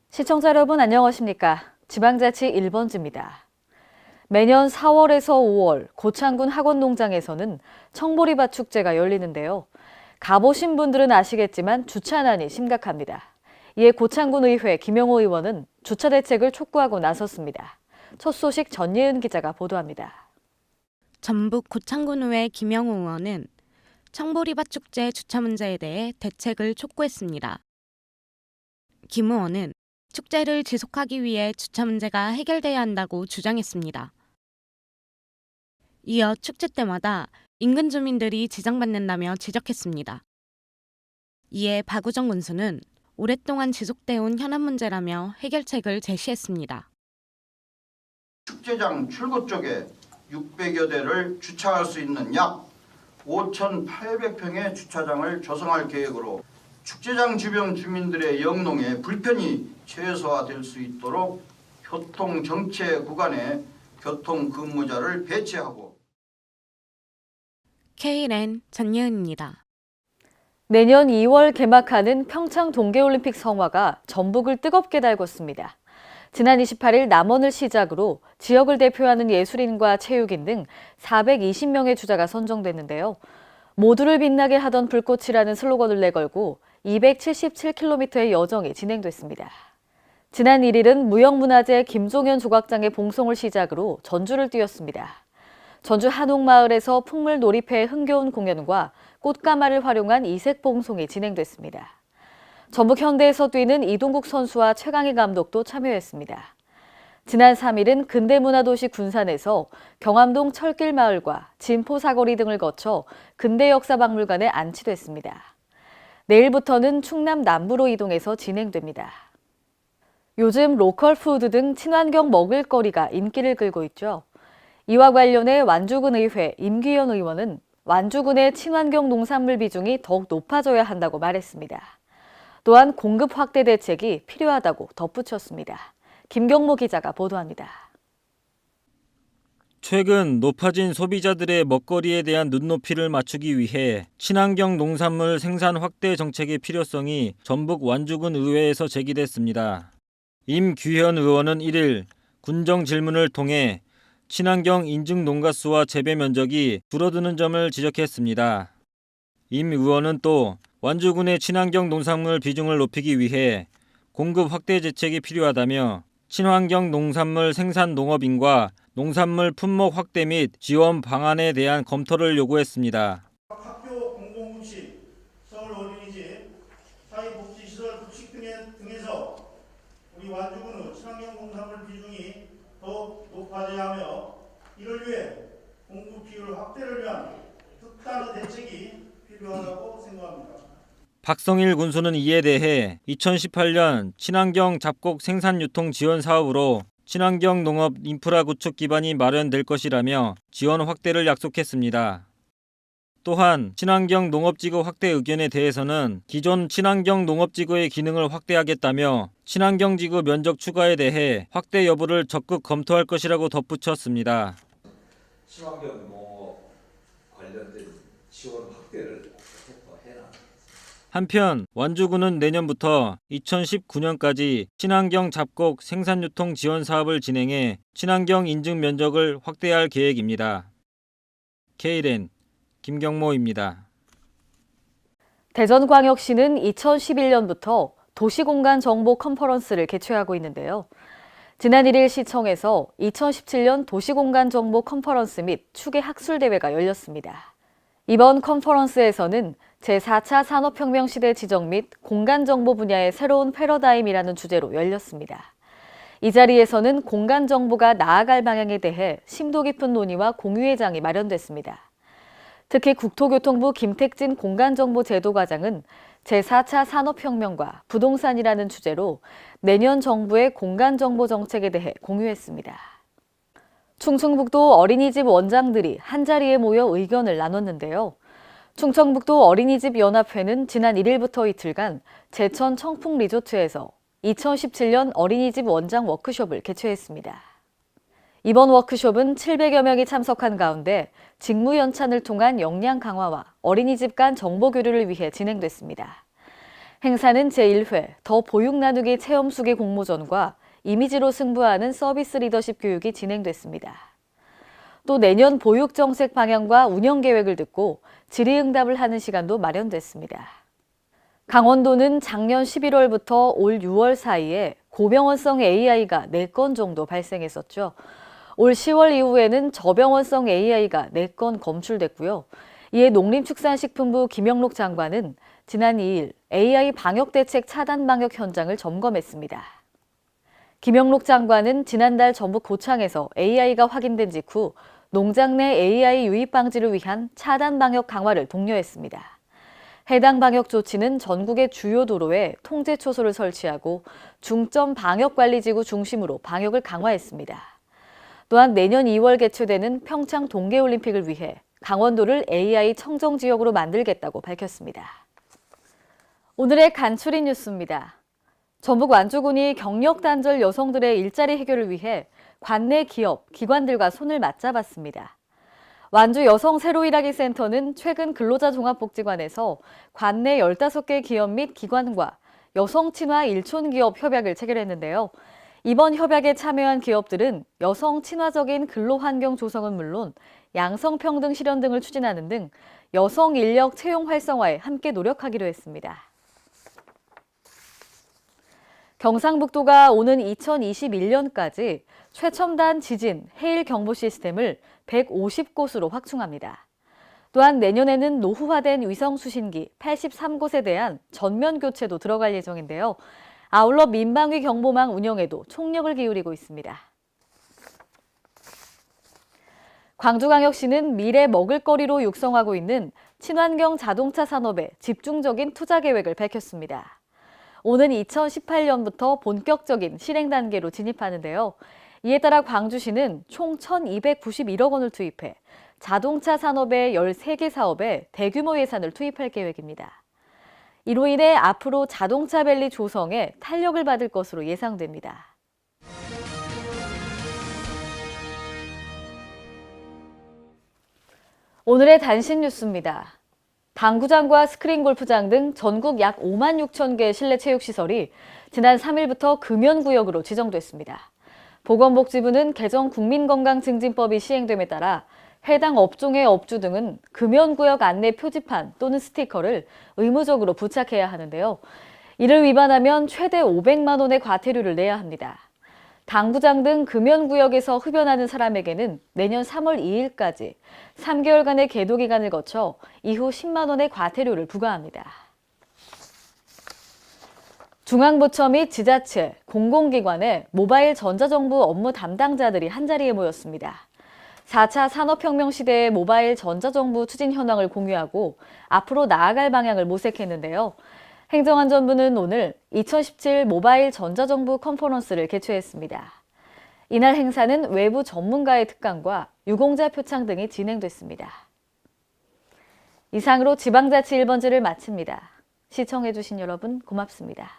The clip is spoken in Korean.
시청자 여러분 안녕하십니까? 지방자치 1번지입니다. 매년 4월에서 5월 고창군 학원농장에서는 청보리밭 축제가 열리는데요. 가보신 분들은 아시겠지만 주차난이 심각합니다. 이에 고창군 의회 김영호 의원은 주차 대책을 촉구하고 나섰습니다. 첫 소식 전예은 기자가 보도합니다. 전북 고창군의회 김영호 의원은 청보리밭 축제 주차 문제에 대해 대책을 촉구했습니다. 김 의원은 축제를 지속하기 위해 주차 문제가 해결돼야 한다고 주장했습니다. 이어 축제 때마다 인근 주민들이 지장받는다며 지적했습니다. 이에 박우정 군수는 오랫동안 지속돼 온 현안 문제라며 해결책을 제시했습니다. 축제장 출구 쪽에 600여 대를 주차할 수 있는 약 5,800평의 주차장을 조성할 계획으로 축제장 주변 주민들의 영농에 불편이 최소화될 수 있도록 교통정체 구간에 교통근무자를 배치하고. KLN 전예은입니다. 내년 2월 개막하는 평창 동계올림픽 성화가 전북을 뜨겁게 달궜습니다. 지난 28일 남원을 시작으로 지역을 대표하는 예술인과 체육인 등 420명의 주자가 선정됐는데요. 모두를 빛나게 하던 불꽃이라는 슬로건을 내걸고 277km의 여정이 진행됐습니다. 지난 1일은 무형문화재 김종현 조각장의 봉송을 시작으로 전주를 뛰었습니다. 전주 한옥마을에서 풍물 놀이패의 흥겨운 공연과 꽃가마를 활용한 이색 봉송이 진행됐습니다. 전북 현대에서 뛰는 이동국 선수와 최강희 감독도 참여했습니다. 지난 3일은 근대문화도시 군산에서 경암동 철길마을과 진포사거리 등을 거쳐 근대역사박물관에 안치됐습니다. 내일부터는 충남 남부로 이동해서 진행됩니다. 요즘 로컬 푸드 등 친환경 먹을거리가 인기를 끌고 있죠. 이와 관련해 완주군 의회 임규현 의원은 완주군의 친환경 농산물 비중이 더욱 높아져야 한다고 말했습니다. 또한 공급 확대 대책이 필요하다고 덧붙였습니다. 김경모 기자가 보도합니다. 최근 높아진 소비자들의 먹거리에 대한 눈높이를 맞추기 위해 친환경 농산물 생산 확대 정책의 필요성이 전북 완주군 의회에서 제기됐습니다. 임규현 의원은 1일 군정 질문을 통해 친환경 인증 농가 수와 재배 면적이 줄어드는 점을 지적했습니다. 임 의원은 또 완주군의 친환경 농산물 비중을 높이기 위해 공급 확대 대책이 필요하다며 친환경 농산물 생산 농업인과 농산물 품목 확대 및 지원 방안에 대한 검토를 요구했습니다. 학교 공공급식, 서울 어린이집, 사회복지시설 급식 등에서 우리 완주군의 친환경 농산물 비중이 더 높아져야 하며 이를 위해 공급 비율 확대를 위한 특단의 대책이 필요하다고 생각합니다. 박성일 군수는 이에 대해 2018년 친환경 잡곡 생산 유통 지원 사업으로 친환경 농업 인프라 구축 기반이 마련될 것이라며 지원 확대를 약속했습니다. 또한 친환경 농업지구 확대 의견에 대해서는 기존 친환경 농업지구의 기능을 확대하겠다며 친환경지구 면적 추가에 대해 확대 여부를 적극 검토할 것이라고 덧붙였습니다. 친환경 농업 관련된 지원 확대를 해라. 한편 완주군은 내년부터 2019년까지 친환경 잡곡 생산유통 지원 사업을 진행해 친환경 인증 면적을 확대할 계획입니다. KLN 김경모입니다. 대전광역시는 2011년부터 도시공간 정보 컨퍼런스를 개최하고 있는데요. 지난 1일 시청에서 2017년 도시공간 정보 컨퍼런스 및 추계 학술대회가 열렸습니다. 이번 컨퍼런스에서는 제4차 산업혁명 시대 지적 및 공간정보 분야의 새로운 패러다임이라는 주제로 열렸습니다. 이 자리에서는 공간정보가 나아갈 방향에 대해 심도 깊은 논의와 공유회장이 마련됐습니다. 특히 국토교통부 김택진 공간정보제도과장은 제4차 산업혁명과 부동산이라는 주제로 내년 정부의 공간정보 정책에 대해 공유했습니다. 충청북도 어린이집 원장들이 한자리에 모여 의견을 나눴는데요. 충청북도 어린이집 연합회는 지난 1일부터 이틀간 제천 청풍 리조트에서 2017년 어린이집 원장 워크숍을 개최했습니다. 이번 워크숍은 700여 명이 참석한 가운데 직무 연찬을 통한 역량 강화와 어린이집 간 정보 교류를 위해 진행됐습니다. 행사는 제1회 더 보육 나누기 체험 수기 공모전과 이미지로 승부하는 서비스 리더십 교육이 진행됐습니다. 또 내년 보육 정책 방향과 운영 계획을 듣고 질의응답을 하는 시간도 마련됐습니다. 강원도는 작년 11월부터 올 6월 사이에 고병원성 AI가 4건 정도 발생했었죠. 올 10월 이후에는 저병원성 AI가 4건 검출됐고요. 이에 농림축산식품부 김영록 장관은 지난 2일 AI 방역대책 차단 방역 현장을 점검했습니다. 김영록 장관은 지난달 전북 고창에서 AI가 확인된 직후 농장 내 AI 유입 방지를 위한 차단 방역 강화를 독려했습니다. 해당 방역 조치는 전국의 주요 도로에 통제 초소를 설치하고 중점 방역관리지구 중심으로 방역을 강화했습니다. 또한 내년 2월 개최되는 평창 동계올림픽을 위해 강원도를 AI 청정지역으로 만들겠다고 밝혔습니다. 오늘의 간추린 뉴스입니다. 전북 완주군이 경력 단절 여성들의 일자리 해결을 위해 관내 기업, 기관들과 손을 맞잡았습니다. 완주 여성 새로 일하기 센터는 최근 근로자 종합복지관에서 관내 15개 기업 및 기관과 여성 친화 일촌 기업 협약을 체결했는데요. 이번 협약에 참여한 기업들은 여성 친화적인 근로 환경 조성은 물론 양성평등 실현 등을 추진하는 등 여성 인력 채용 활성화에 함께 노력하기로 했습니다. 경상북도가 오는 2021년까지 최첨단 지진, 해일 경보 시스템을 150곳으로 확충합니다. 또한 내년에는 노후화된 위성 수신기 83곳에 대한 전면 교체도 들어갈 예정인데요. 아울러 민방위 경보망 운영에도 총력을 기울이고 있습니다. 광주광역시는 미래 먹을거리로 육성하고 있는 친환경 자동차 산업에 집중적인 투자 계획을 밝혔습니다. 오는 2018년부터 본격적인 실행 단계로 진입하는데요. 이에 따라 광주시는 총 1,291억 원을 투입해 자동차 산업의 13개 사업에 대규모 예산을 투입할 계획입니다. 이로 인해 앞으로 자동차밸리 조성에 탄력을 받을 것으로 예상됩니다. 오늘의 단신 뉴스입니다. 당구장과 스크린 골프장 등 전국 약 5만 6천 개의 실내 체육시설이 지난 3일부터 금연구역으로 지정됐습니다. 보건복지부는 개정 국민건강증진법이 시행됨에 따라 해당 업종의 업주 등은 금연구역 안내 표지판 또는 스티커를 의무적으로 부착해야 하는데요. 이를 위반하면 최대 500만 원의 과태료를 내야 합니다. 당구장 등 금연구역에서 흡연하는 사람에게는 내년 3월 2일까지 3개월간의 계도 기간을 거쳐 이후 10만 원의 과태료를 부과합니다. 중앙부처 및 지자체, 공공기관의 모바일 전자정부 업무 담당자들이 한자리에 모였습니다. 4차 산업혁명 시대의 모바일 전자정부 추진 현황을 공유하고 앞으로 나아갈 방향을 모색했는데요. 행정안전부는 오늘 2017 모바일 전자정부 컨퍼런스를 개최했습니다. 이날 행사는 외부 전문가의 특강과 유공자 표창 등이 진행됐습니다. 이상으로 지방자치 1번지를 마칩니다. 시청해주신 여러분 고맙습니다.